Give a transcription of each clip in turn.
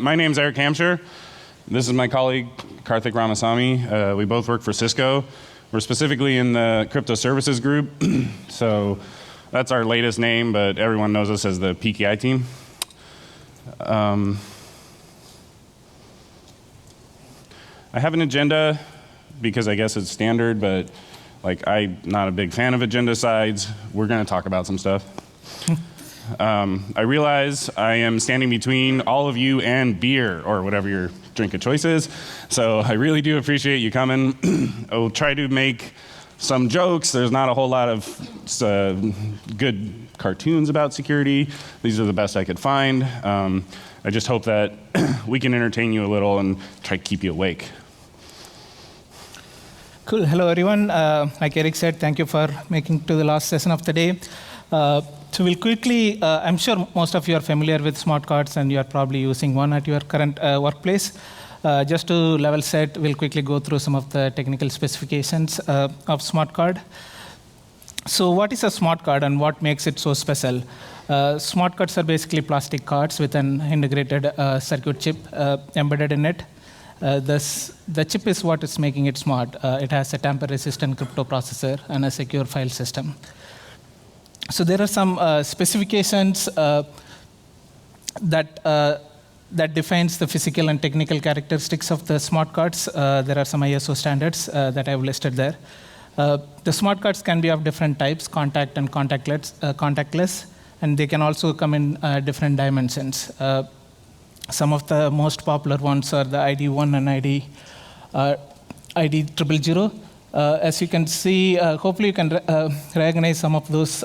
my name's Eric Hampshire. This is my colleague, Karthik Ramasamy. We both work for Cisco. We're specifically in the crypto services group. So that's our latest name, but everyone knows us as the PKI team. I have an agenda because I guess it's standard, but like I'm not a big fan of agenda sides. We're going to talk about some stuff. I realize I am standing between all of you and beer, or whatever your drink of choice is. So I really do appreciate you coming. I'll try to make some jokes. There's not a whole lot of good cartoons about security. These are the best I could find. I just hope that we can entertain you a little and try to keep you awake. Cool. Hello, everyone. Like Eric said, thank you for making it to the last session of the day. So we'll quickly, I'm sure most of you are familiar with Smartcards and you are probably using one at your current workplace. Just to level set, we'll quickly go through some of the technical specifications of Smartcard. So what is a Smartcard and what makes it so special? Smartcards are basically plastic cards with an integrated circuit chip embedded in it. The chip is what is making it smart. It has a tamper-resistant crypto processor and a secure file system. So there are some specifications that defines the physical and technical characteristics of the smart cards. There are some ISO standards that I've listed there. The smart cards can be of different types, contact and contactless, and they can also come in different dimensions. Some of the most popular ones are the ID1 and ID 000. As you can see, hopefully you can recognize some of those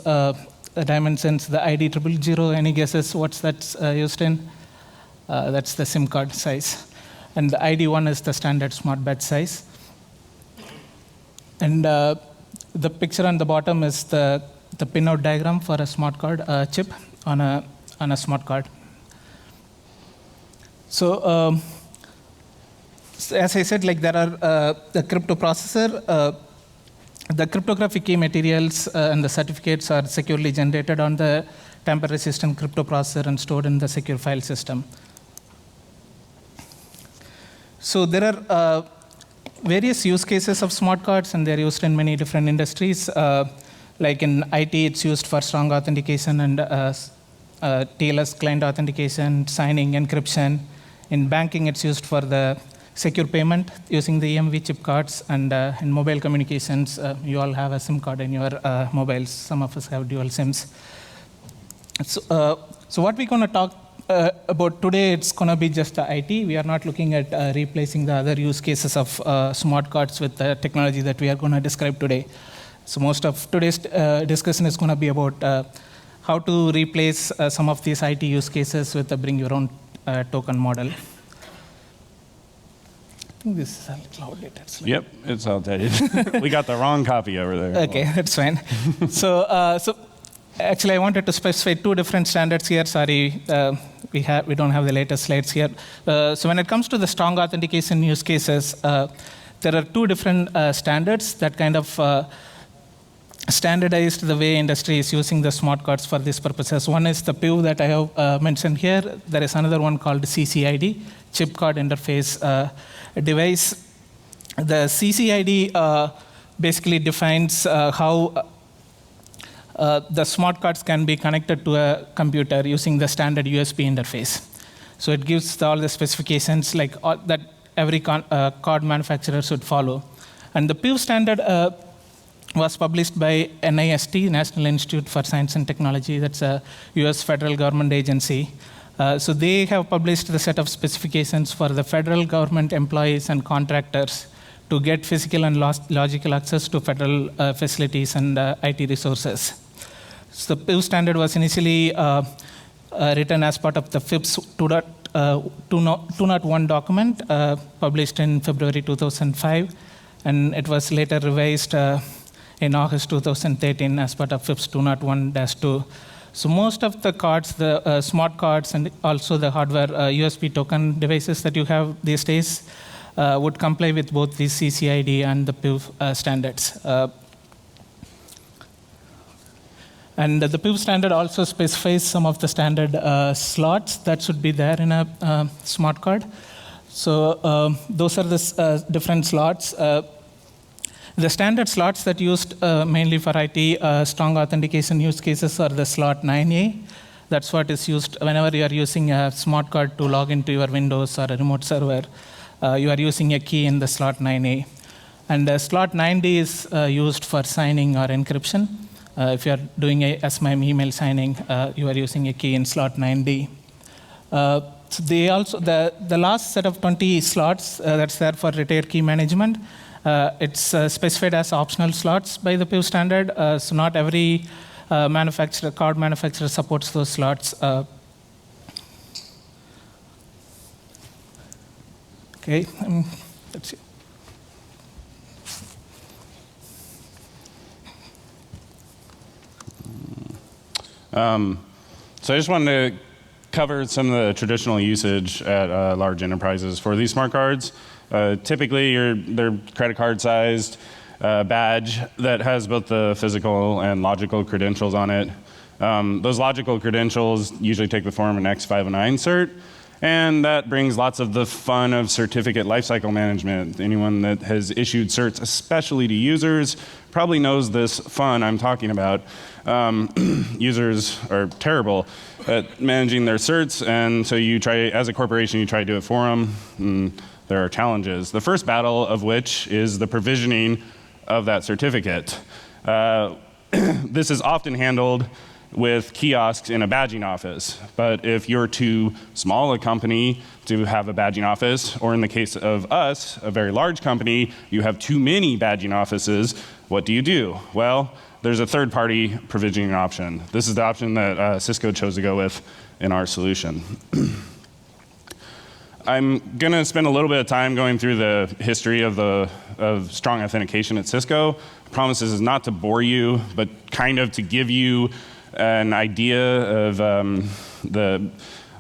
dimensions. The ID 000, any guesses what's that's used in? That's the SIM card size. And the ID1 is the standard smart badge size. And the picture on the bottom is the pinout diagram for a smart card chip on a smart card. So, as I said, like there are the crypto processor, the cryptographic key materials and the certificates are securely generated on the tamper-resistant crypto processor and stored in the secure file system. So there are various use cases of smart cards, and they're used in many different industries. Like in IT, it's used for strong authentication and TLS client authentication, signing, encryption. In banking, it's used for the secure payment using the EMV chip cards, and in mobile communications, you all have a SIM card in your mobiles. Some of us have dual SIMs. So what we're going to talk about today, it's going to be just IT. We are not looking at replacing the other use cases of smart cards with the technology that we are going to describe today. So most of today's discussion is going to be about how to replace some of these IT use cases with a bring your own token model. I think this is a little outdated slide. Yep, it's outdated. We got the wrong copy over there. Okay, that's fine. So actually, I wanted to specify two different standards here. Sorry, we don't have the latest slides here. So when it comes to the strong authentication use cases, there are two different standards that kind of standardized the way industry is using the smart cards for these purposes. One is the PIV that I have mentioned here. There is another one called CCID, Chip Card Interface Device. The CCID basically defines how the smart cards can be connected to a computer using the standard USB interface. So it gives all the specifications like that every card manufacturer should follow. And the PIV standard was published by NIST, National Institute for Science and Technology. That's a US federal government agency. So they have published the set of specifications for the federal government employees and contractors to get physical and logical access to federal facilities and IT resources. So the PIV standard was initially written as part of the FIPS 201 document published in February 2005, and it was later revised in August 2013 as part of FIPS 201-2. So most of the cards, the smart cards, and also the hardware USB token devices that you have these days would comply with both the CCID and the PIV standards. And the PIV standard also specifies some of the standard slots that should be there in a smart card. So those are the different slots. The standard slots that used mainly for IT strong authentication use cases are the slot 9A. That's what is used whenever you are using a smart card to log into your Windows or a remote server. You are using a key in the slot 9A. And slot 9D is used for signing or encryption. If you are doing a SMIME email signing, you are using a key in slot 9D. So the last set of 20 slots that's there for retired key management, it's specified as optional slots by the PIV standard. So not every card manufacturer supports those slots. Okay, that's it. So I just wanted to cover some of the traditional usage at large enterprises for these smart cards. Typically, they're credit card sized badge that has both the physical and logical credentials on it. Those logical credentials usually take the form of an X509 cert, and that brings lots of the fun of certificate lifecycle management. Anyone that has issued certs, especially to users, probably knows this fun I'm talking about. Users are terrible at managing their certs, and so you try, as a corporation, you try to do it for them, and there are challenges. The first battle of which is the provisioning of that certificate. This is often handled with kiosks in a badging office, but if you're too small a company to have a badging office, or in the case of us, a very large company, you have too many badging offices, what do? Well, there's a third-party provisioning option. This is the option that Cisco chose to go with in our solution. I'm going to spend a little bit of time going through the history of strong authentication at Cisco. I promise this is not to bore you, but kind of to give you an idea of the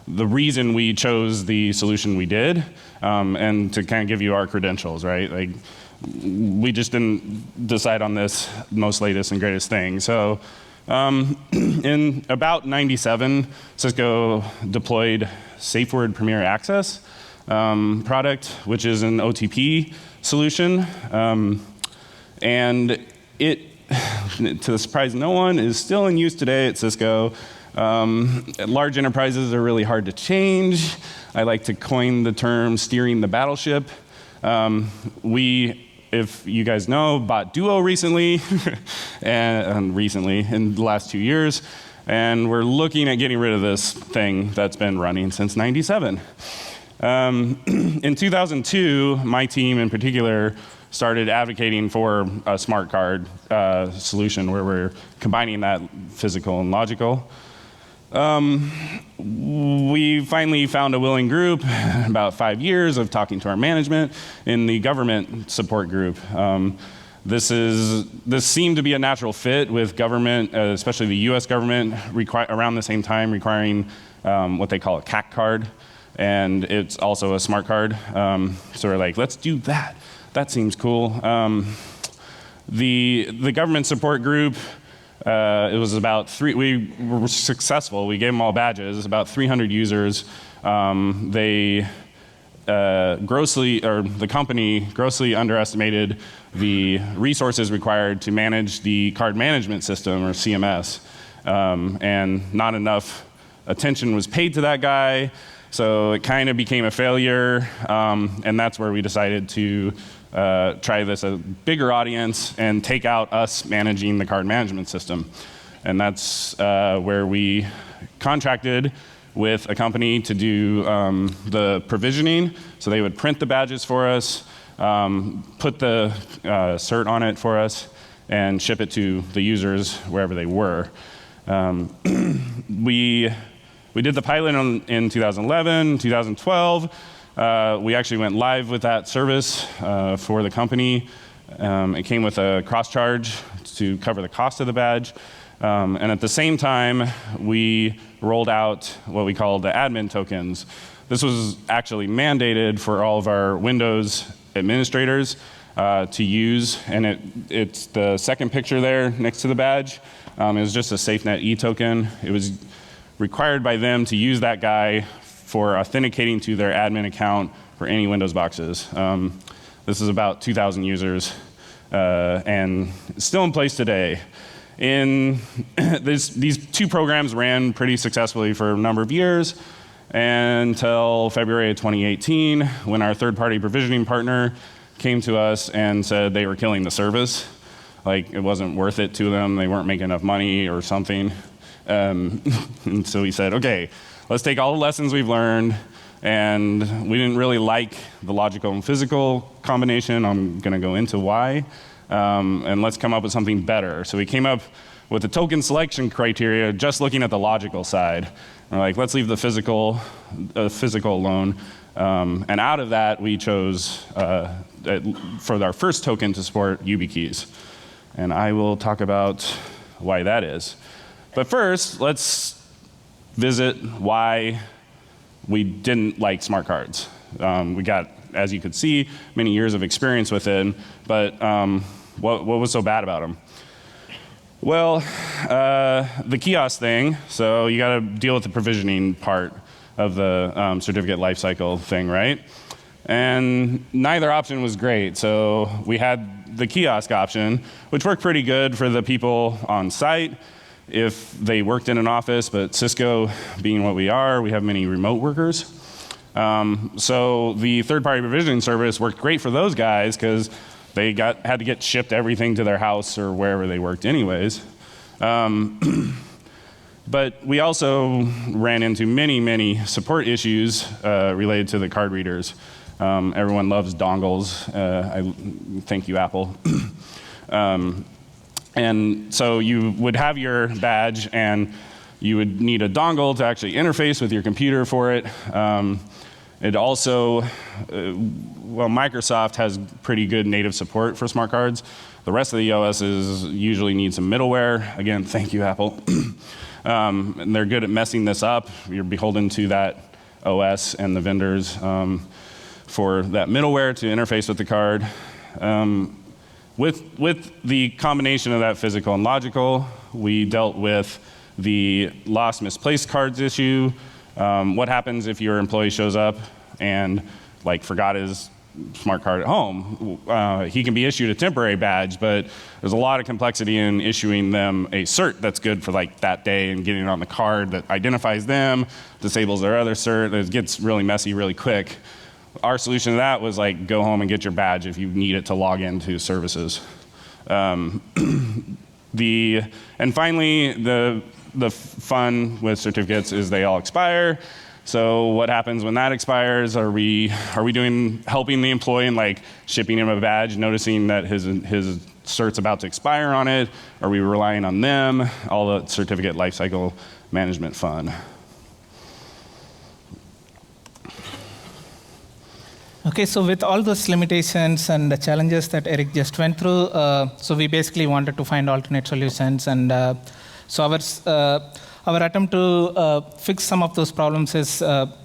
reason we chose the solution we did, and to kind of give you our credentials, right? Like, we just didn't decide on this most latest and greatest thing. So in about 97, Cisco deployed SafeWord Premier Access product, which is an OTP solution. And it, to the surprise of no one, is still in use today at Cisco. Large enterprises are really hard to change. I like to coin the term steering the battleship. We, if you guys know, bought Duo recently, and recently in the last 2 years, and we're looking at getting rid of this thing that's been running since '97. In 2002, my team in particular started advocating for a smart card solution where we're combining that physical and logical. We finally found a willing group, about 5 years of talking to our management in the government support group. This seemed to be a natural fit with government, especially the US government, around the same time requiring what they call a CAC card, and it's also a smart card. So we're like, let's do that. That seems cool. The government support group, it was about we were successful. We gave them all badges, about 300 users. The company grossly underestimated the resources required to manage the card management system, or CMS. And not enough attention was paid to that guy, so it kind of became a failure. And that's where we decided to try this a bigger audience and take out us managing the card management system. And that's where we contracted with a company to do the provisioning. So they would print the badges for us, put the cert on it for us, and ship it to the users wherever they were. We did the pilot in 2011, 2012. We actually went live with that service for the company. It came with a cross-charge to cover the cost of the badge. And at the same time, we rolled out what we call the admin tokens. This was actually mandated for all of our Windows administrators. to use, and it's the second picture there next to the badge. It was just a SafeNet e-token. It was required by them to use that guy for authenticating to their admin account for any Windows boxes. This is about 2,000 users, and still in place today. These two programs ran pretty successfully for a number of years until February of 2018, when our third-party provisioning partner came to us and said they were killing the service. Like, it wasn't worth it to them. They weren't making enough money or something. And so we said, okay, let's take all the lessons we've learned, and we didn't really like the logical and physical combination. I'm going to go into why. And let's come up with something better. So we came up with the token selection criteria, just looking at the logical side. We're like, let's leave the physical alone. And out of that, we chose, for our first token, to support YubiKeys. And I will talk about why that is. But first, let's visit why we didn't like smart cards. We got, as you could see, many years of experience with it, but what was so bad about them? Well, the kiosk thing, so you got to deal with the provisioning part of the certificate lifecycle thing, right? And neither option was great. So we had the kiosk option, which worked pretty good for the people on site if they worked in an office, but Cisco being what we are, we have many remote workers. So the third-party provisioning service worked great for those guys because they had to get shipped everything to their house or wherever they worked anyways. But we also ran into many support issues related to the card readers. Everyone loves dongles. Thank you, Apple. And so you would have your badge, and you would need a dongle to actually interface with your computer for it. It also, well, Microsoft has pretty good native support for smart cards. The rest of the OSs usually need some middleware. Again, thank you, Apple. And they're good at messing this up. You're beholden to that OS and the vendors for that middleware to interface with the card. With the combination of that physical and logical, we dealt with the lost misplaced cards issue. What happens if your employee shows up and forgot his smart card at home? He can be issued a temporary badge, but there's a lot of complexity in issuing them a cert that's good for that day and getting it on the card that identifies them, disables their other cert. It gets really messy really quick. Our solution to that was go home and get your badge if you need it to log into services. And finally, the fun with certificates is they all expire. So what happens when that expires? Are we helping the employee and shipping him a badge, noticing that his cert's about to expire on it? Are we relying on them? All the certificate lifecycle management fun. Okay, so with all those limitations and the challenges that Eric just went through, so we basically wanted to find alternate solutions. And so our attempt to fix some of those problems is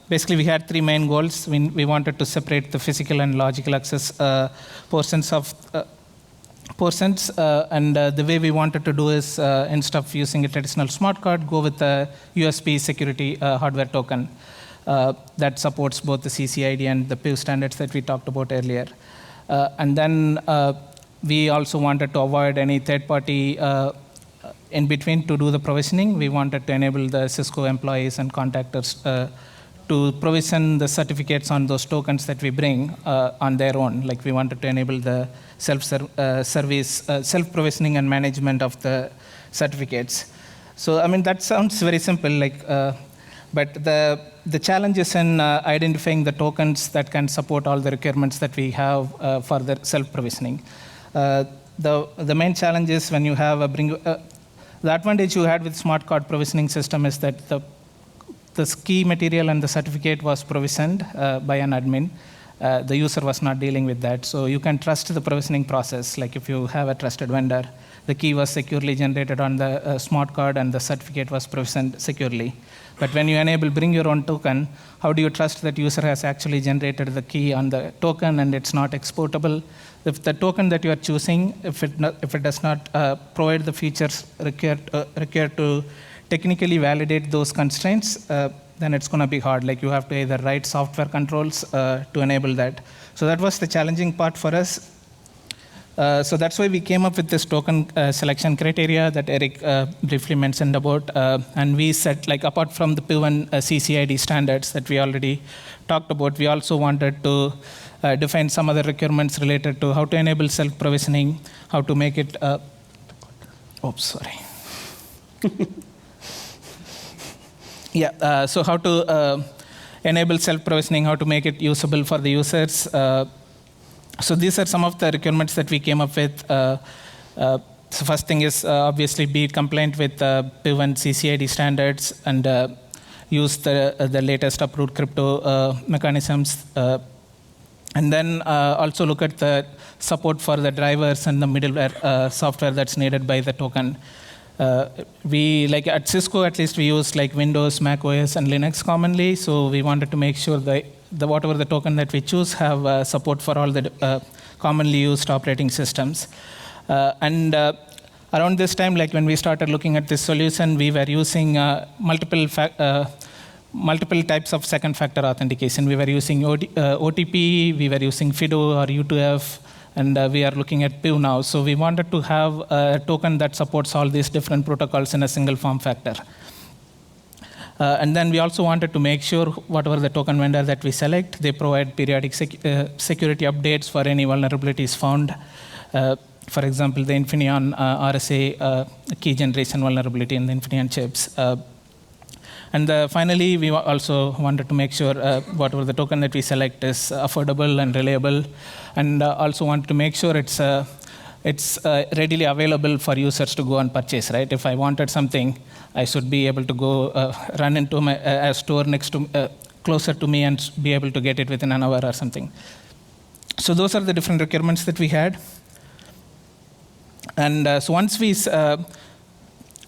basically we had three main goals. We wanted to separate the physical and logical access portions, and the way we wanted to do is instead of using a traditional smart card, go with a USB security hardware token. That supports both the CCID and the PIV standards that we talked about earlier. And then we also wanted to avoid any third-party in between to do the provisioning. We wanted to enable the Cisco employees and contractors to provision the certificates on those tokens that we bring on their own. We wanted to enable the self-provisioning and management of the certificates. So, I mean, that sounds very simple, but the challenge is in identifying the tokens that can support all the requirements that we have for the self-provisioning. The main challenge is when you have the advantage you had with smart card provisioning system is that the key material and the certificate was provisioned by an admin. The user was not dealing with that. So you can trust the provisioning process. If you have a trusted vendor, the key was securely generated on the smart card and the certificate was provisioned securely. But when you enable bring your own token, how do you trust that user has actually generated the key on the token and it's not exportable? If the token that you are choosing, if it does not provide the features required to technically validate those constraints, then it's going to be hard. Like you have to either write software controls to enable that. So that was the challenging part for us. So that's why we came up with this token selection criteria that Eric briefly mentioned about. And we set, like, apart from the P1 CCID standards that we already talked about, we also wanted to define some other requirements related to how to enable self-provisioning, how to make it, so how to enable self-provisioning, how to make it usable for the users. So these are some of the requirements that we came up with. So first thing is obviously be compliant with P1 CCID standards and use the latest approved crypto mechanisms. And then also look at the support for the drivers and the middleware software that's needed by the token. We, like at Cisco at least, we use like Windows, Mac OS, and Linux commonly. So we wanted to make sure that whatever the token that we choose have support for all the commonly used operating systems. And around this time, like when we started looking at this solution, we were using multiple types of second factor authentication. We were using OTP, we were using FIDO or U2F, and we are looking at PIV now. So we wanted to have a token that supports all these different protocols in a single form factor. And then we also wanted to make sure whatever the token vendor that we select, they provide periodic security updates for any vulnerabilities found. For example, the Infineon RSA key generation vulnerability in the Infineon chips. And finally, we also wanted to make sure whatever the token that we select is affordable and reliable, and also wanted to make sure it's readily available for users to go and purchase, right? If I wanted something, I should be able to go run into a store next to, closer to me and be able to get it within an hour or something. So those are the different requirements that we had. And so once we,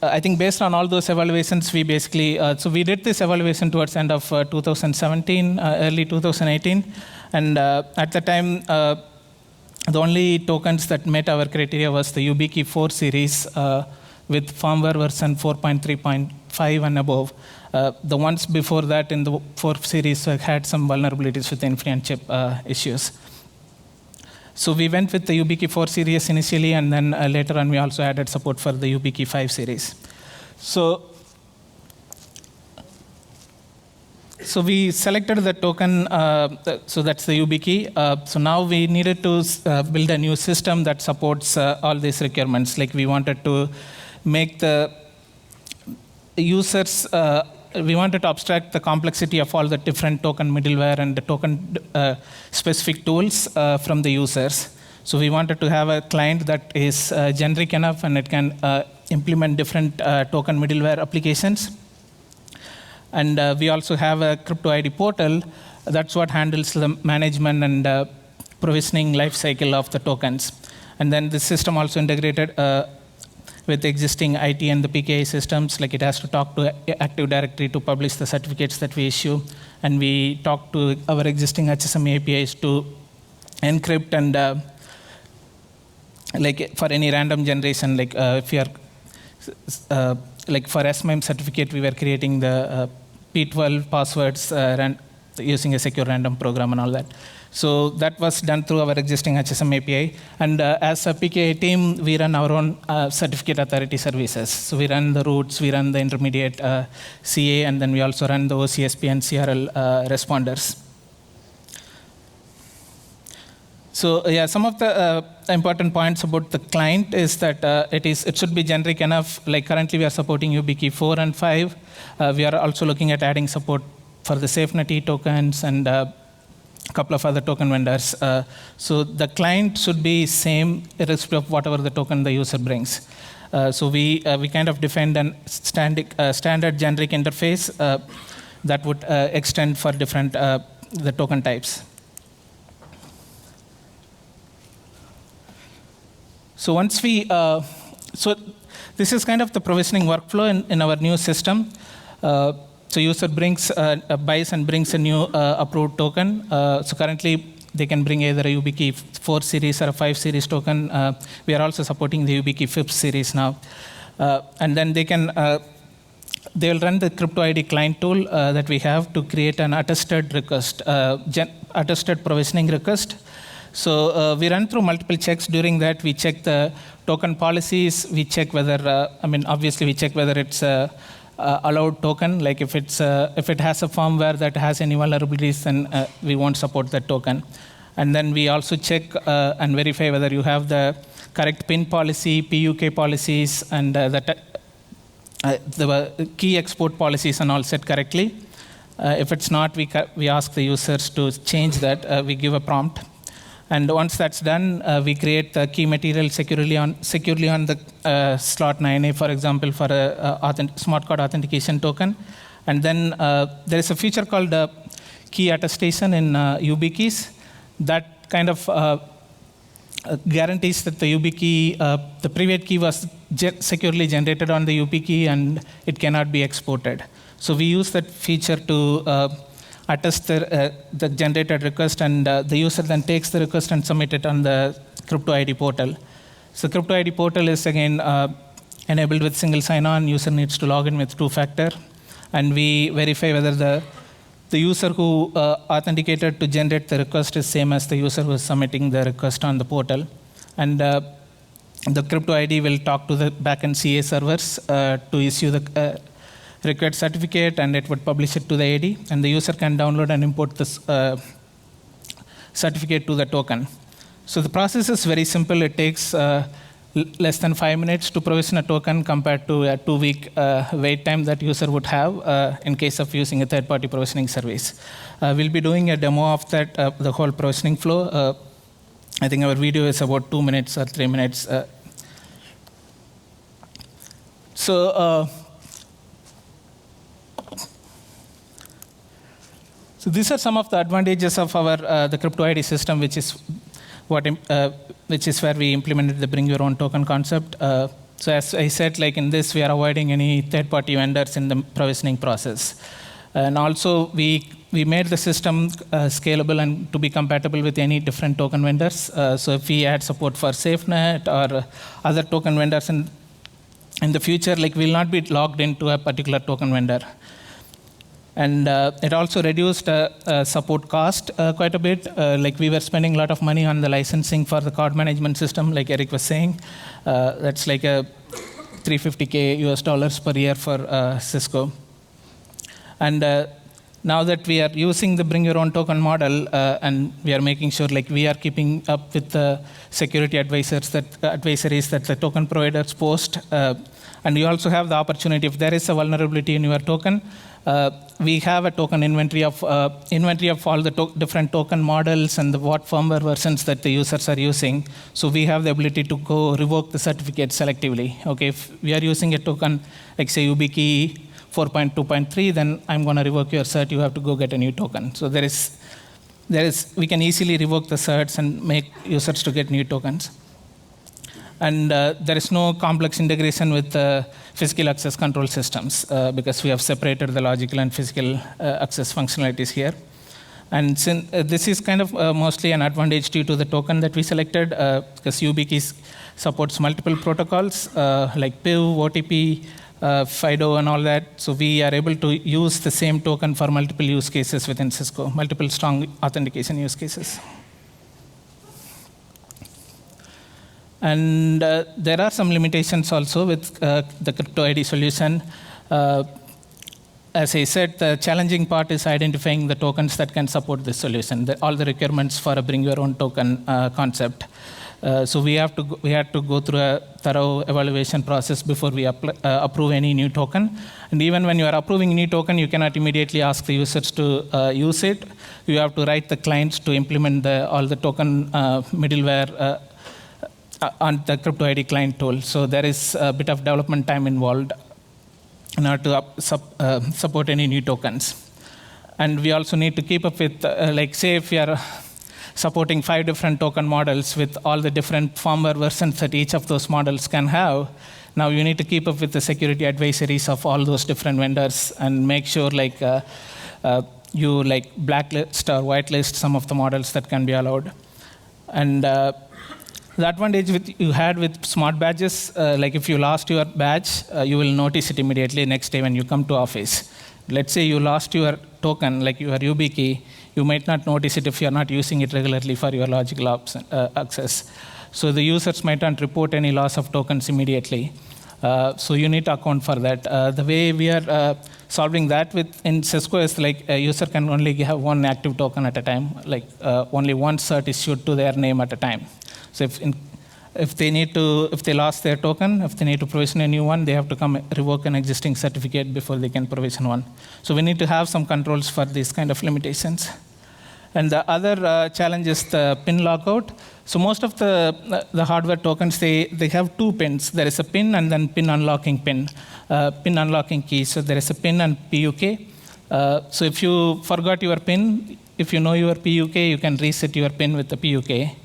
I think based on all those evaluations, we basically, so we did this evaluation towards the end of 2017, early 2018. And at the time, the only tokens that met our criteria was the YubiKey 4 series with firmware version 4.3.5 and above. The ones before that in the 4 series had some vulnerabilities with the Infineon chip issues. So we went with the YubiKey 4 series initially, and then later on we also added support for the YubiKey 5 series. So we selected the token, so that's the YubiKey. So now we needed to build a new system that supports all these requirements. Like we wanted to make the users, we wanted to abstract the complexity of all the different token middleware and the token specific tools from the users. So we wanted to have a client that is generic enough and it can implement different token middleware applications. And we also have a crypto ID portal. That's what handles the management and provisioning lifecycle of the tokens. And then the system also integrated with the existing IT and the PKI systems. Like it has to talk to Active Directory to publish the certificates that we issue. And we talk to our existing HSM APIs to encrypt and like for any random generation, like if you are, like for SMIME certificate, we were creating the P12 passwords using a secure random program and all that. So that was done through our existing HSM API. And as a PKI team, we run our own certificate authority services. So we run the routes, we run the intermediate CA, and then we also run the OCSP and CRL responders. So yeah, some of the important points about the client is that it should be generic enough. Like currently we are supporting YubiKey 4 and 5. We are also looking at adding support for the SafeNet tokens and a couple of other token vendors. So the client should be same irrespective of whatever the token the user brings. So we kind of defined a standard generic interface that would extend for different the token types. So once we, so this is kind of the provisioning workflow in our new system. So So user buys and brings a new approved token. So currently, they can bring either a YubiKey 4 series or a 5 series token. We are also supporting the YubiKey 5th series now. And then they will run the CryptoID client tool that we have to create an attested request, attested provisioning request. So we run through multiple checks. During that, we check the token policies. We check whether, obviously, we check whether it's a allowed token. Like if it has a firmware that has any vulnerabilities, then we won't support that token. And then we also check and verify whether you have the correct PIN policy, PUK policies, and the key export policies and all set correctly. If it's not, we ask the users to change that. We give a prompt. And once that's done, we create the key material securely on the slot 9A, for example, for a Smartcard authentication token. And then there is a feature called key attestation in YubiKeys that kind of guarantees that the YubiKey, the private key was securely generated on the YubiKey and it cannot be exported. So we use that feature to attest the generated request, and the user then takes the request and submit it on the CryptoID portal. So CryptoID portal is again enabled with single sign-on. User needs to log in with two-factor, and we verify whether the user who authenticated to generate the request is same as the user who is submitting the request on the portal. And the CryptoID will talk to the backend CA servers to issue the required certificate, and it would publish it to the AD, and the user can download and import this certificate to the token. So the process is very simple. It takes less than 5 minutes to provision a token compared to a 2-week wait time that user would have in case of using a third-party provisioning service. We'll be doing a demo of that, the whole provisioning flow. I think our video is about 2 minutes or 3 minutes. So these are some of the advantages of our the CryptoID system, which is where we implemented the bring your own token concept. So as I said, like in this, we are avoiding any third-party vendors in the provisioning process. And also, we made the system scalable and to be compatible with any different token vendors. So if we add support for SafeNet or other token vendors in the future, like we'll not be logged into a particular token vendor. And it also reduced support cost quite a bit. Like we were spending a lot of money on the licensing for the card management system, like Eric was saying. That's like a $350K US per year for Cisco. And now that we are using the bring your own token model, and we are making sure like we are keeping up with the security advisories that the token providers post. And you also have the opportunity, if there is a vulnerability in your token, we have a token inventory of all the different token models and what firmware versions that the users are using. So we have the ability to go revoke the certificate selectively. Okay, if we are using a token like say YubiKey 4.2.3, then I'm going to revoke your cert. You have to go get a new token. So we can easily revoke the certs and make users to get new tokens. And there is no complex integration with physical access control systems because we have separated the logical and physical access functionalities here. And since, this is kind of mostly an advantage due to the token that we selected because YubiKey supports multiple protocols like PIV, OTP, FIDO, and all that. So we are able to use the same token for multiple use cases within Cisco, multiple strong authentication use cases. And there are some limitations also with the CryptoID solution. As I said, the challenging part is identifying the tokens that can support this solution, all the requirements for a bring your own token concept. So we had to go through a thorough evaluation process before we approve any new token. And even when you are approving a new token, you cannot immediately ask the users to use it. You have to write the clients to implement all the token middleware on the CryptoID client tool. So there is a bit of development time involved in order to support any new tokens. And we also need to keep up with, like say if we are supporting 5 different token models with all the different firmware versions that each of those models can have. Now you need to keep up with the security advisories of all those different vendors and make sure you blacklist or whitelist some of the models that can be allowed. And the advantage you had with smart badges, like if you lost your badge, you will notice it immediately next day when you come to office. Let's say you lost your token, like your UB key, you might not notice it if you're not using it regularly for your logical access. So the users might not report any loss of tokens immediately. So you need to account for that. The way we are solving that in Cisco is like a user can only have one active token at a time, like only one cert issued to their name at a time. So if they lost their token, if they need to provision a new one, they have to come revoke an existing certificate before they can provision one. So we need to have some controls for these kind of limitations. And the other challenge is the pin lockout. So most of the hardware tokens, they have 2 pins. There is a pin and then pin unlocking pin unlocking key. So there is a pin and PUK. So if you forgot your pin, if you know your PUK, you can reset your pin with the PUK.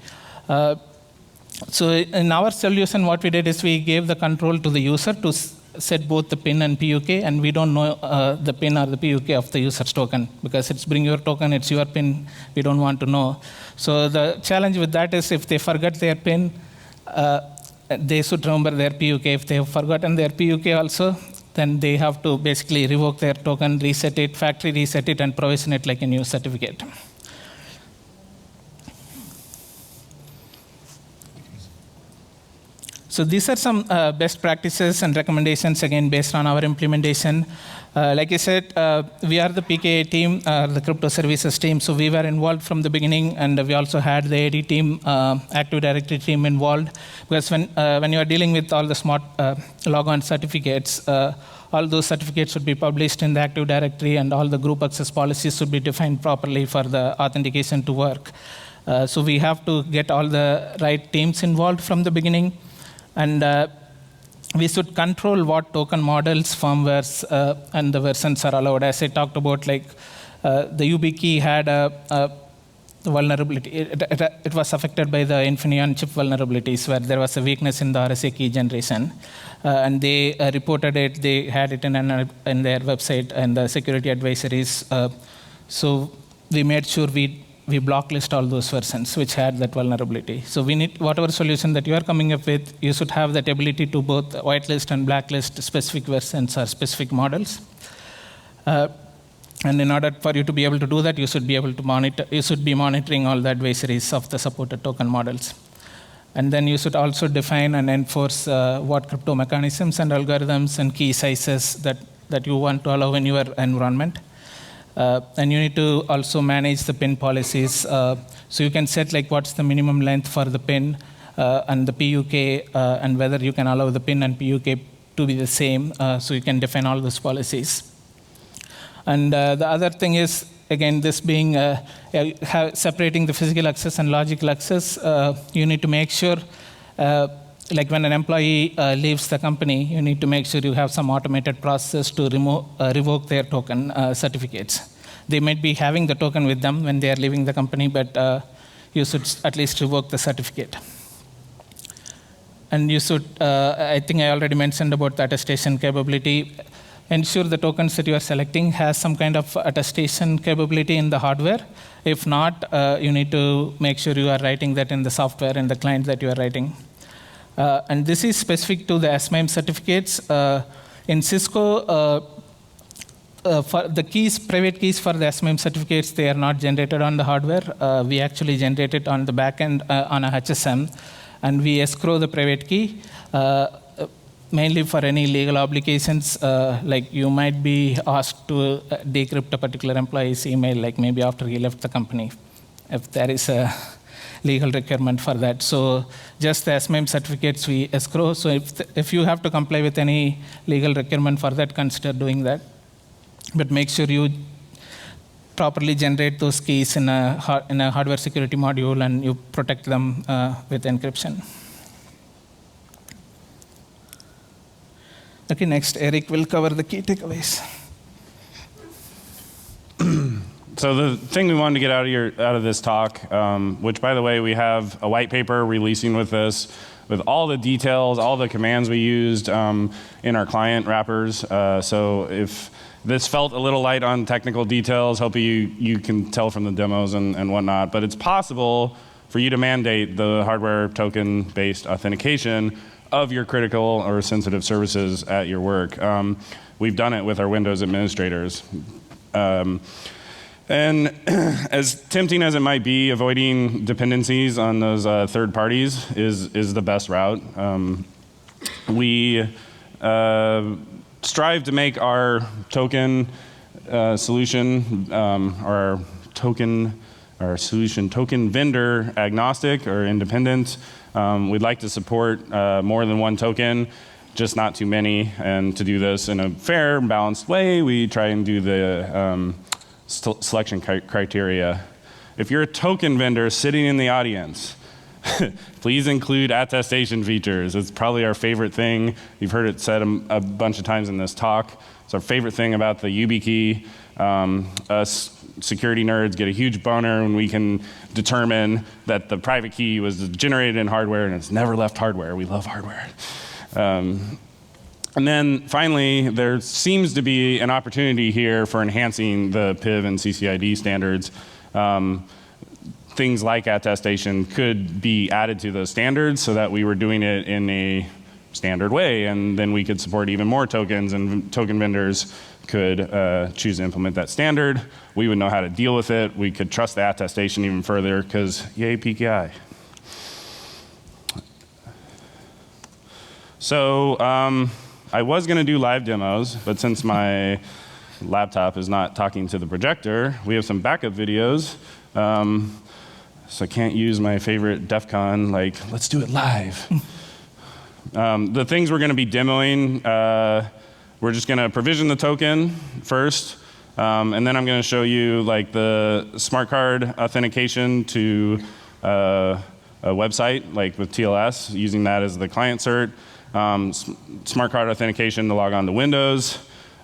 So in our solution, what we did is we gave the control to the user to set both the PIN and PUK, and we don't know the PIN or the PUK of the user's token because it's bring your token, it's your PIN, we don't want to know. So the challenge with that is if they forget their PIN, they should remember their PUK. If they have forgotten their PUK also, then they have to basically revoke their token, reset it, factory reset it, and provision it like a new certificate. So these are some best practices and recommendations, again, based on our implementation. Like I said, we are the PKI team, the crypto services team, so we were involved from the beginning, and we also had the AD team, Active Directory team involved, because when you are dealing with all the smart Logon certificates, all those certificates should be published in the Active Directory, and all the group access policies should be defined properly for the authentication to work. So we have to get all the right teams involved from the beginning. And we should control what token models, firmwares, and the versions are allowed. As I talked about, like the UB key had a vulnerability. It was affected by the Infineon chip vulnerabilities, where there was a weakness in the RSA key generation. And they reported it. They had it in their website and the security advisories. So we made sure we blacklist all those versions which had that vulnerability. So we need, whatever solution that you are coming up with, you should have that ability to both whitelist and blacklist specific versions or specific models. And in order for you to be able to do that, you should be able to monitor. You should be monitoring all the advisories of the supported token models. And then you should also define and enforce what crypto mechanisms and algorithms and key sizes that you want to allow in your environment. And you need to also manage the PIN policies. So you can set like what's the minimum length for the PIN and the PUK, and whether you can allow the PIN and PUK to be the same. So you can define all those policies. And the other thing is, again, this being separating the physical access and logical access, you need to make sure, like when an employee leaves the company, you need to make sure you have some automated process to revoke their token certificates. They might be having the token with them when they are leaving the company, but you should at least revoke the certificate. And you should, I think I already mentioned about the attestation capability. Ensure the tokens that you are selecting has some kind of attestation capability in the hardware. If not, you need to make sure you are writing that in the software in the client that you are writing. And this is specific to the SMIME certificates. In Cisco, for the keys, private keys for the SMIME certificates, they are not generated on the hardware. We actually generate it on the back end on a HSM, and we escrow the private key, mainly for any legal obligations. Like you might be asked to decrypt a particular employee's email, like maybe after he left the company, if there is a legal requirement for that. So just the SMIME certificates we escrow. So if you have to comply with any legal requirement for that, consider doing that. But make sure you properly generate those keys in a hardware security module, and you protect them with encryption. Okay, next, Eric will cover the key takeaways. So the thing we wanted to get out of this talk, which by the way, we have a white paper releasing with this, with all the details, all the commands we used in our client wrappers. So if this felt a little light on technical details, hope you can tell from the demos and whatnot, but it's possible for you to mandate the hardware token-based authentication of your critical or sensitive services at your work. We've done it with our Windows administrators. And as tempting as it might be, avoiding dependencies on those third parties is the best route. We strive to make our token solution, our solution token vendor agnostic or independent. We'd like to support more than one token, just not too many. And to do this in a fair, balanced way, we try and do the selection criteria. If you're a token vendor sitting in the audience, please include attestation features. It's probably our favorite thing. You've heard it said a bunch of times in this talk. It's our favorite thing about the YubiKey. Us security nerds get a huge boner when we can determine that the private key was generated in hardware and it's never left hardware. We love hardware. And then finally, there seems to be an opportunity here for enhancing the PIV and CCID standards. Things like attestation could be added to those standards so that we were doing it in a standard way, and then we could support even more tokens, and token vendors could choose to implement that standard. We would know how to deal with it. We could trust the attestation even further, because yay, PKI. So I was going to do live demos, but since my laptop is not talking to the projector, we have some backup videos. So I can't use my favorite DEF CON, like, let's do it live. The things we're going to be demoing, we're just going to provision the token first, and then I'm going to show you like the Smartcard authentication to a website, like with TLS, using that as the client cert. Smartcard authentication to log on to Windows.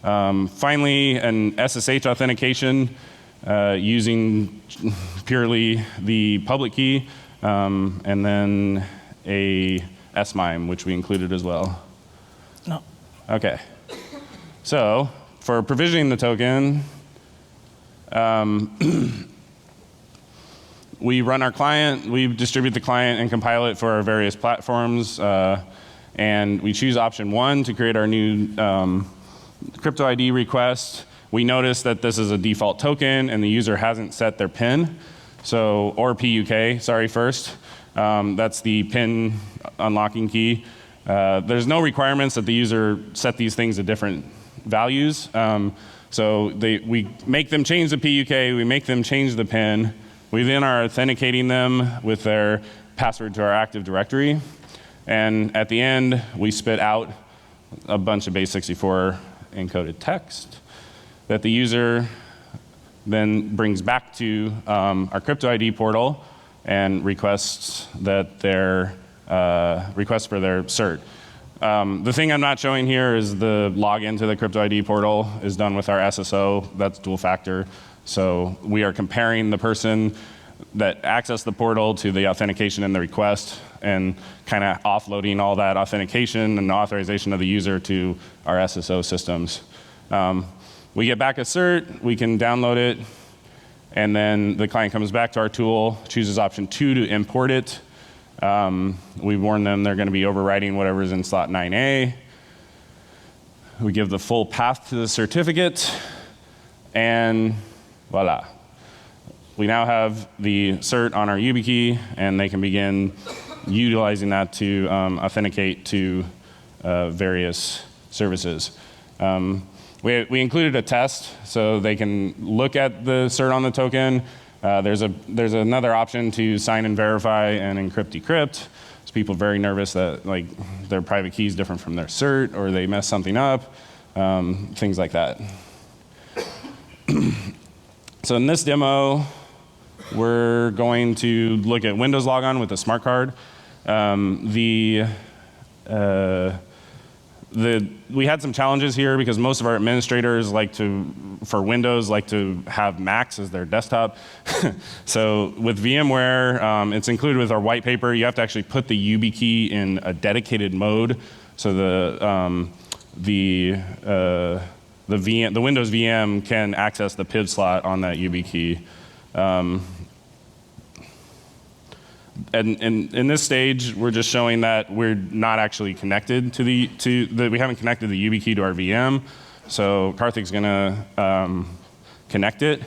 Finally, an SSH authentication using purely the public key, and then a SMIME, which we included as well. No. Okay. So for provisioning the token, we run our client, we distribute the client and compile it for our various platforms. And we choose option 1 to create our new crypto ID request. We notice that this is a default token and the user hasn't set their PIN, or PUK, sorry, first. That's the PIN unlocking key. There's no requirements that the user set these things to different values. We make them change the PUK, we make them change the PIN. We then are authenticating them with their password to our Active Directory. And at the end, we spit out a bunch of base64 encoded text that the user then brings back to our crypto ID portal and requests that their request for their cert. The thing I'm not showing here is the login to the crypto ID portal is done with our SSO. That's dual factor. So we are comparing the person that accessed the portal to the authentication and the request, and kind of offloading all that authentication and authorization of the user to our SSO systems. We get back a cert, we can download it, and then the client comes back to our tool, chooses option 2 to import it. We warn them they're going to be overwriting whatever's in slot 9A. We give the full path to the certificate, and voila. We now have the cert on our YubiKey, and they can begin utilizing that to authenticate to various services. We included a test so they can look at the cert on the token. There's another option to sign and verify and encrypt decrypt. So people are very nervous that like their private key is different from their cert, or they mess something up, things like that. So in this demo, we're going to look at Windows Logon with a smart card. The we had some challenges here because most of our administrators for Windows, like to have Macs as their desktop. So with VMware, it's included with our white paper. You have to actually put the UB key in a dedicated mode. So the Windows VM can access the PIV slot on that UB key. And in this stage, we're just showing that we're not actually connected we haven't connected the YubiKey key to our VM. So Karthik's gonna connect it.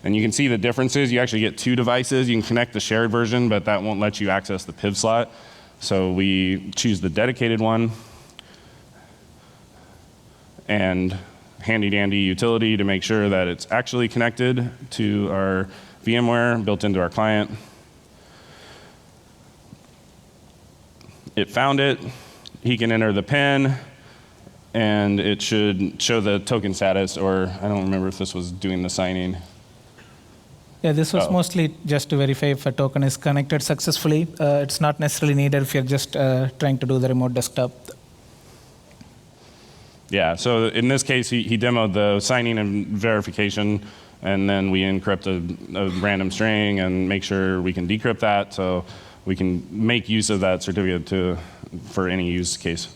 And you can see the differences. You actually get 2 devices. You can connect the shared version, but that won't let you access the PIV slot. So we choose the dedicated one. And handy dandy utility to make sure that it's actually connected to our VMware built into our client. It found it. He can enter the PIN, and it should show the token status, or I don't remember if this was doing the signing. Yeah, this was mostly just to verify if a token is connected successfully. It's not necessarily needed if you're just trying to do the remote desktop. Yeah, so in this case, he demoed the signing and verification, and then we encrypt a random string and make sure we can decrypt that. So we can make use of that certificate for any use case.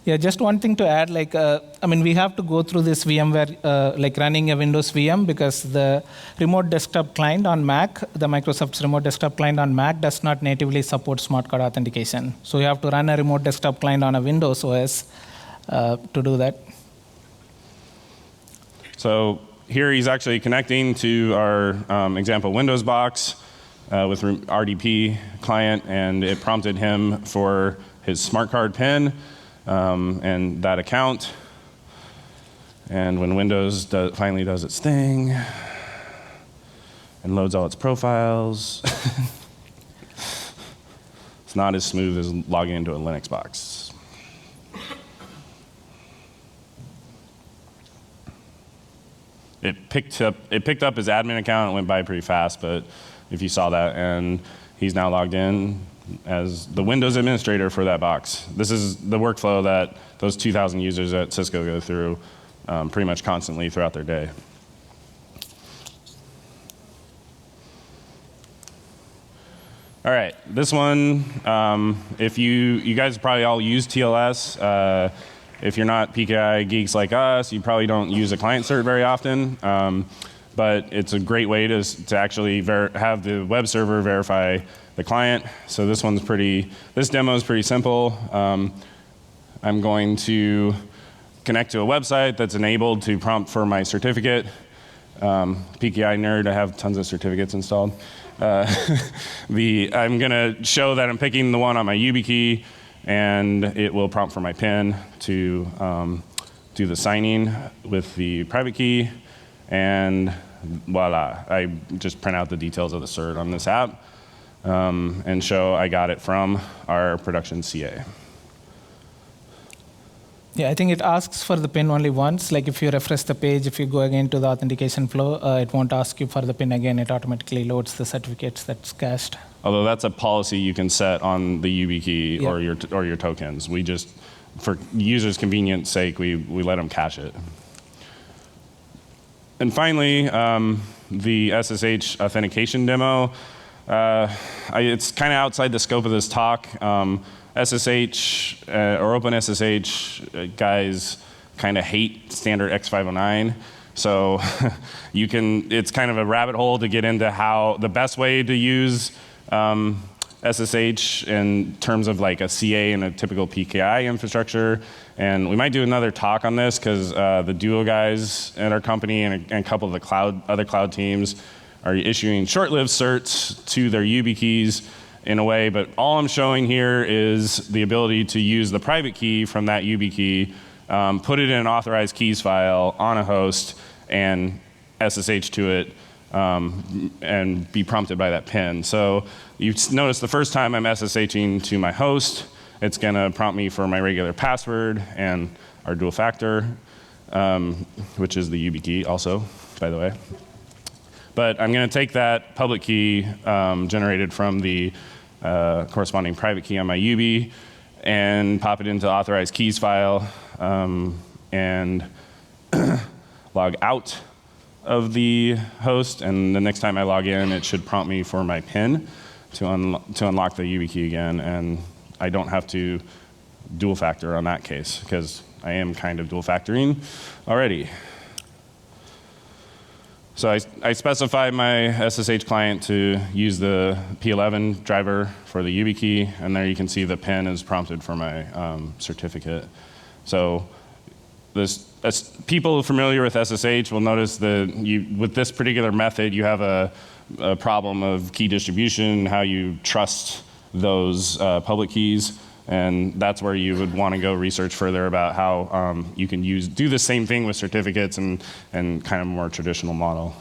Yeah, just one thing to add, we have to go through this VMware, like running a Windows VM, because the remote desktop client on Mac, the Microsoft's remote desktop client on Mac does not natively support smart card authentication. So you have to run a remote desktop client on a Windows OS to do that. So here he's actually connecting to our example Windows box with RDP client, and it prompted him for his Smartcard PIN and that account. And when Windows finally does its thing and loads all its profiles, it's not as smooth as logging into a Linux box. It picked up his admin account. It went by pretty fast, but if you saw that, and he's now logged in as the Windows administrator for that box. This is the workflow that those 2,000 users at Cisco go through pretty much constantly throughout their day. All right, this one, if you guys probably all use TLS. If you're not PKI geeks like us, you probably don't use a client cert very often. But it's a great way to actually have the web server verify the client. So this demo is pretty simple. I'm going to connect to a website that's enabled to prompt for my certificate. PKI nerd, I have tons of certificates installed. I'm gonna show that I'm picking the one on my YubiKey, and it will prompt for my PIN to do the signing with the private key. And voila, I just print out the details of the cert on this app and show I got it from our production CA. Yeah, I think it asks for the PIN only once. Like if you refresh the page, if you go again to the authentication flow, it won't ask you for the PIN again. It automatically loads the certificates that's cached. Although that's a policy you can set on the YubiKey or your tokens. We just, for users' convenience sake, we let them cache it. And finally, the SSH authentication demo. It's kind of outside the scope of this talk. SSH or OpenSSH guys kind of hate standard X509. So it's kind of a rabbit hole to get into how the best way to use SSH in terms of like a CA and a typical PKI infrastructure. And we might do another talk on this because the Duo guys at our company and a couple of the other cloud teams are issuing short-lived certs to their YubiKeys keys in a way, but all I'm showing here is the ability to use the private key from that YubiKey key, put it in an authorized keys file on a host, and SSH to it, and be prompted by that PIN. So you notice the first time I'm SSHing to my host, it's going to prompt me for my regular password and our dual factor, which is the YubiKey key also, by the way. But I'm going to take that public key generated from the corresponding private key on my Yubi and pop it into the authorized keys file, and log out of the host, and the next time I log in, it should prompt me for my PIN to unlock the YubiKey again, and I don't have to dual factor on that case, because I am kind of dual factoring already. So I specify my SSH client to use the P11 driver for the YubiKey, and there you can see the PIN is prompted for my certificate. So people familiar with SSH will notice that with this particular method, you have a problem of key distribution, how you trust those public keys, and that's where you would want to go research further about how you can do the same thing with certificates and kind of more traditional model.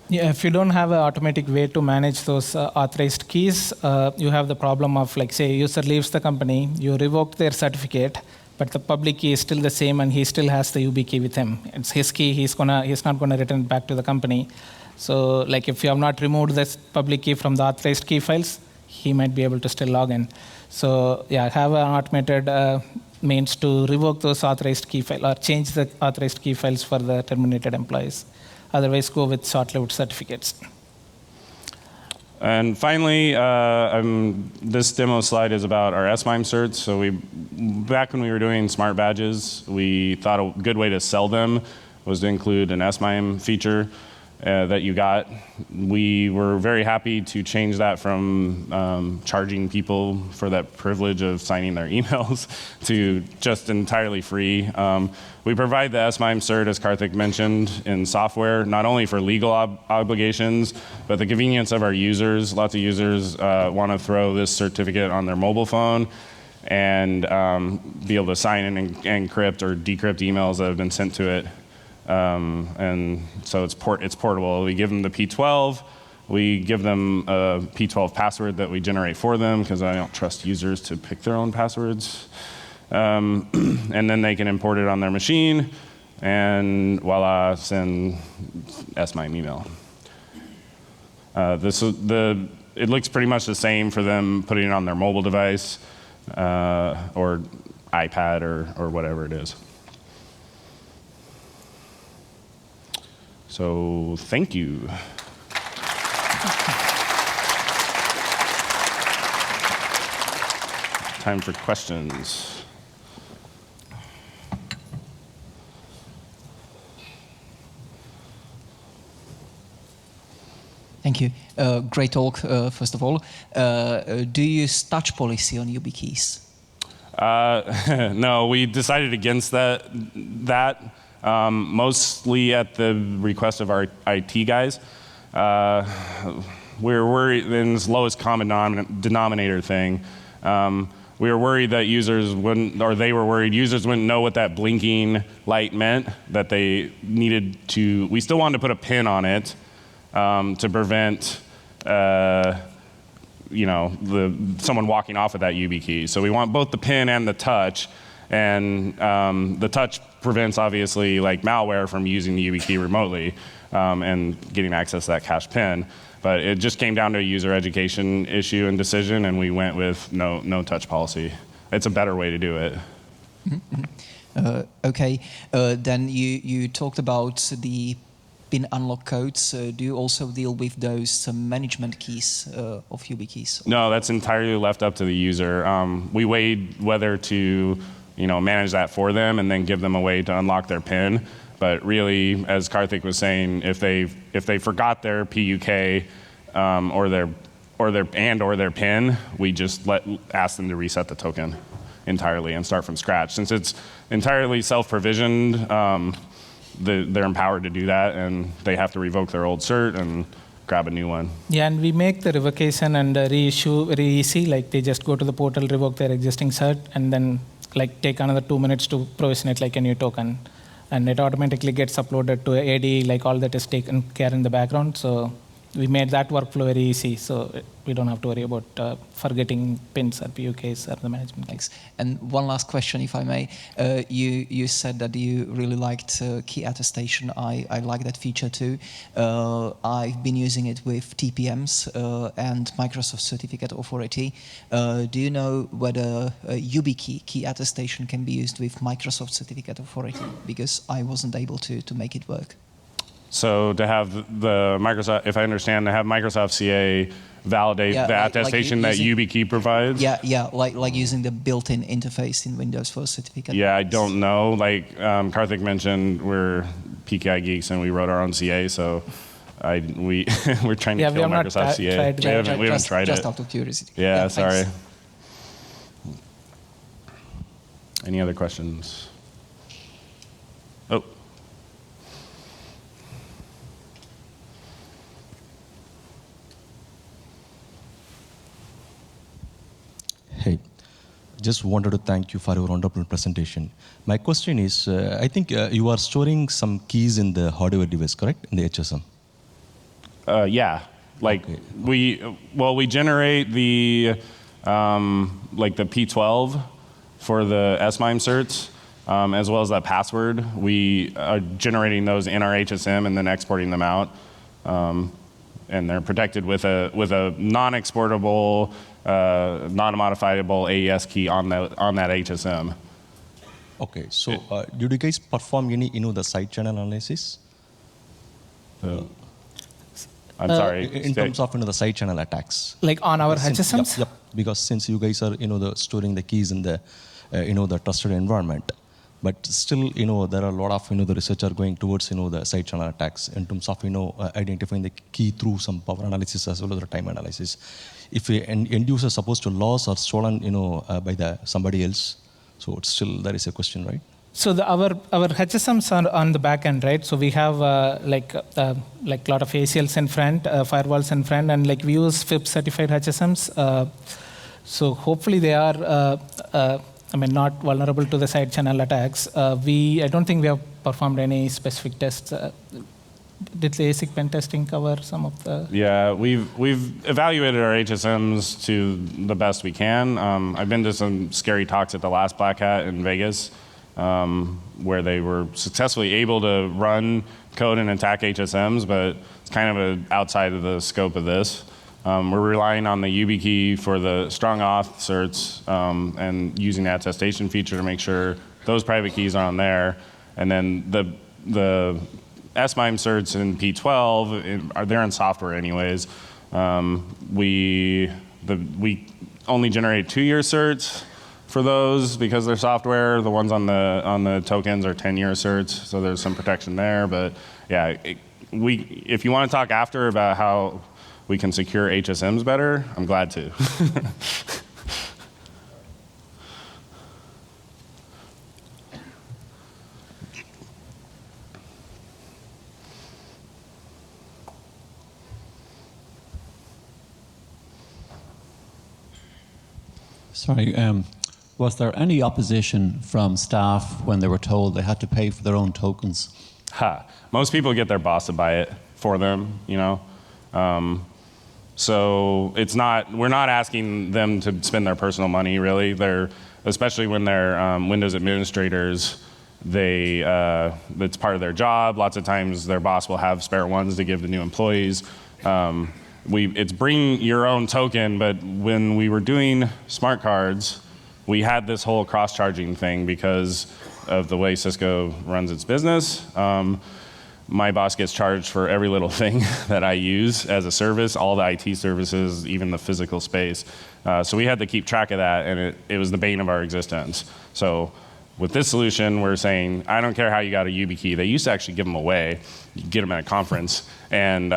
Yeah, if you don't have an automatic way to manage those authorized keys, you have the problem of, like, say, a user leaves the company, you revoked their certificate, but the public key is still the same, and he still has the YubiKey key with him. It's his key. He's not gonna return it back to the company. So, like, if you have not removed this public key from the authorized key files, he might be able to still log in. So, yeah, have an automated means to revoke those authorized key files or change the authorized key files for the terminated employees. Otherwise, go with short-lived certificates. And finally, this demo slide is about our SMIME certs. So back when we were doing smart badges, we thought a good way to sell them was to include an SMIME feature that you got. We were very happy to change that from charging people for that privilege of signing their emails to just entirely free. We provide the SMIME cert, as Karthik mentioned, in software, not only for legal obligations, but the convenience of our users. Lots of users want to throw this certificate on their mobile phone and be able to sign in and encrypt or decrypt emails that have been sent to it. And so it's portable. We give them the P12. We give them a P12 password that we generate for them, because I don't trust users to pick their own passwords. And then they can import it on their machine, and voila, send SMIME email. It looks pretty much the same for them putting it on their mobile device or iPad or whatever it is. So thank you. Time for questions. Thank you. Great talk, first of all. Do you use touch policy on YubiKeys? No, we decided against that. Mostly at the request of our IT guys. We're worried, in this lowest common denominator thing, we were worried that users wouldn't, or they were worried users wouldn't know what that blinking light meant, that they needed to, we still wanted to put a pin on it to prevent someone walking off with that YubiKey. So we want both the pin and the touch, and the touch prevents, obviously, like malware from using the YubiKey remotely and getting access to that cached pin. But it just came down to a user education issue and decision, and we went with no touch policy. It's a better way to do it. Okay, then you talked about the PIN unlock codes. Do you also deal with those management keys of YubiKeys? No, that's entirely left up to the user. We weighed whether to manage that for them and then give them a way to unlock their PIN. But really, as Karthik was saying, if they forgot their PUK or their PIN, we just ask them to reset the token entirely and start from scratch. Since it's entirely self-provisioned, they're empowered to do that, and they have to revoke their old cert and grab a new one. Yeah, and we make the revocation and reissue very easy. Like, they just go to the portal, revoke their existing cert, and then take another 2 minutes to provision it like a new token. And it automatically gets uploaded to AD, like all that is taken care in the background. So we made that workflow very easy, so we don't have to worry about forgetting pins or PUKs or the management keys. Thanks. And one last question, if I may. You said that you really liked key attestation. I like that feature too. I've been using it with TPMs and Microsoft Certificate Authority. Do you know whether YubiKey key attestation can be used with Microsoft Certificate Authority? Because I wasn't able to make it work. So to have the Microsoft, if I understand, to have Microsoft CA validate the attestation that YubiKey provides? Yeah, like using the built-in interface in Windows for certificate. Yeah, I don't know. Like Karthik mentioned, we're PKI geeks and we wrote our own CA, so we're trying to kill Microsoft CA. We haven't tried it. Just out of curiosity. Yeah, sorry. Thanks. Any other questions? Oh. Hey, just wanted to thank you for your wonderful presentation. My question is, I think you are storing some keys in the hardware device, correct? In the HSM? Yeah. Like okay. we generate the like the P12 for the SMIME certs, as well as that password. We are generating those in our HSM and then exporting them out, and they're protected with a non-exportable, non-modifiable AES key on that HSM. Okay, so did you guys perform any, the side channel analysis? I'm sorry. In terms of the side channel attacks. Like on our HSMs? Yep. Because since you guys are storing the keys in the the trusted environment, but still there are a lot of the research are going towards the side channel attacks in terms of identifying the key through some power analysis as well as the time analysis. If an end user is supposed to lose or stolen by somebody else, so it's still there is a question, right? So our HSMs are on the back end, right? So we have like a lot of ACLs in front, firewalls in front, and like we use FIPS certified HSMs. So hopefully they are, not vulnerable to the side channel attacks. I don't think we have performed any specific tests. Did the ASIC pen testing cover some of the? Yeah, we've evaluated our HSMs to the best we can. I've been to some scary talks at the last Black Hat in Vegas, where they were successfully able to run code and attack HSMs, but it's kind of outside of the scope of this. We're relying on the YubiKey for the strong auth certs and using the attestation feature to make sure those private keys are on there. And then the SMIME certs in P12, they're in software anyways. We only generate 2-year certs for those because they're software. The ones on the tokens are 10-year certs, so there's some protection there. But yeah, if you want to talk after about how we can secure HSMs better, I'm glad to. Sorry, was there any opposition from staff when they were told they had to pay for their own tokens? Most people get their boss to buy it for them, so we're not asking them to spend their personal money, really. Especially when they're Windows administrators, it's part of their job. Lots of times their boss will have spare ones to give to new employees. It's bring your own token, but when we were doing Smartcards, we had this whole cross-charging thing because of the way Cisco runs its business. My boss gets charged for every little thing that I use as a service, all the IT services, even the physical space. So we had to keep track of that, and it was the bane of our existence. So with this solution, we're saying, I don't care how you got a YubiKey. They used to actually give them away. You get them at a conference and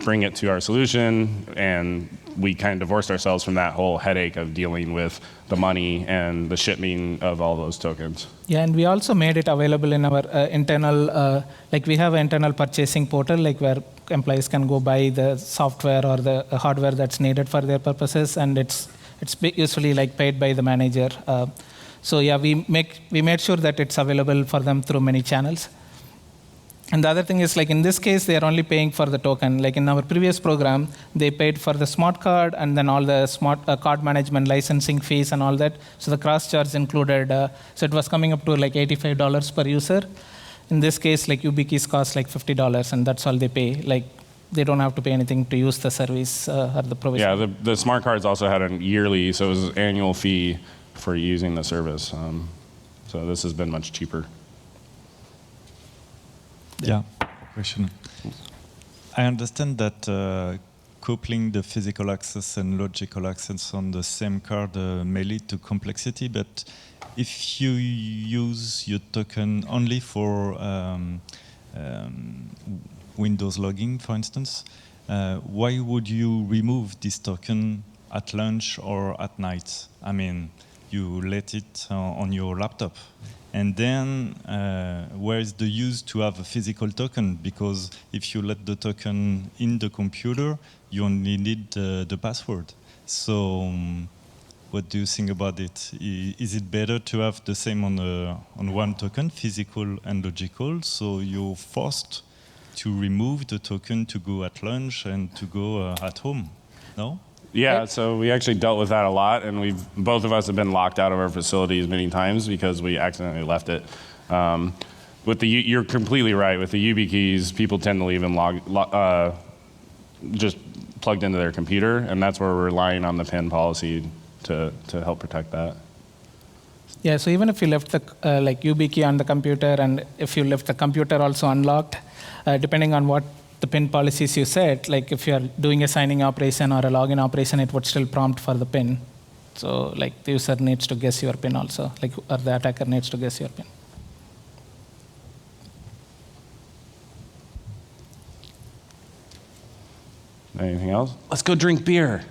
bring it to our solution, and we kind of divorced ourselves from that whole headache of dealing with the money and the shipping of all those tokens. Yeah, and we also made it available in our internal, we have an internal purchasing portal, where employees can go buy the software or the hardware that's needed for their purposes, and it's usually paid by the manager. So yeah, we made sure that it's available for them through many channels. And the other thing is, like in this case, they are only paying for the token. Like in our previous program, they paid for the smart card and then all the smart card management licensing fees and all that. So the cross charge included, so it was coming up to like $85 per user. In this case, like YubiKeys cost like $50, and that's all they pay. Like they don't have to pay anything to use the service or the provision. Yeah, the smart cards also had a yearly, so it was an annual fee for using the service. So this has been much cheaper. Yeah, question. I understand that coupling the physical access and logical access on the same card may lead to complexity, but if you use your token only for Windows logging, for instance, why would you remove this token at lunch or at night? I mean, you let it on your laptop. And then where is the use to have a physical token? Because if you let the token in the computer, you only need the password. So what do you think about it? Is it better to have the same on one token, physical and logical, so you're forced to remove the token to go at lunch and to go at home? No? Yeah, so we actually dealt with that a lot, and both of us have been locked out of our facilities many times because we accidentally left it. You're completely right. With the YubiKeys, people tend to leave them just plugged into their computer, and that's where we're relying on the PIN policy to help protect that. Yeah, so even if you left the like YubiKey on the computer, and if you left the computer also unlocked, depending on what the PIN policies you set, like if you're doing a signing operation or a login operation, it would still prompt for the PIN. So like the user needs to guess your PIN also, like, or the attacker needs to guess your PIN. Anything else? Let's go drink beer.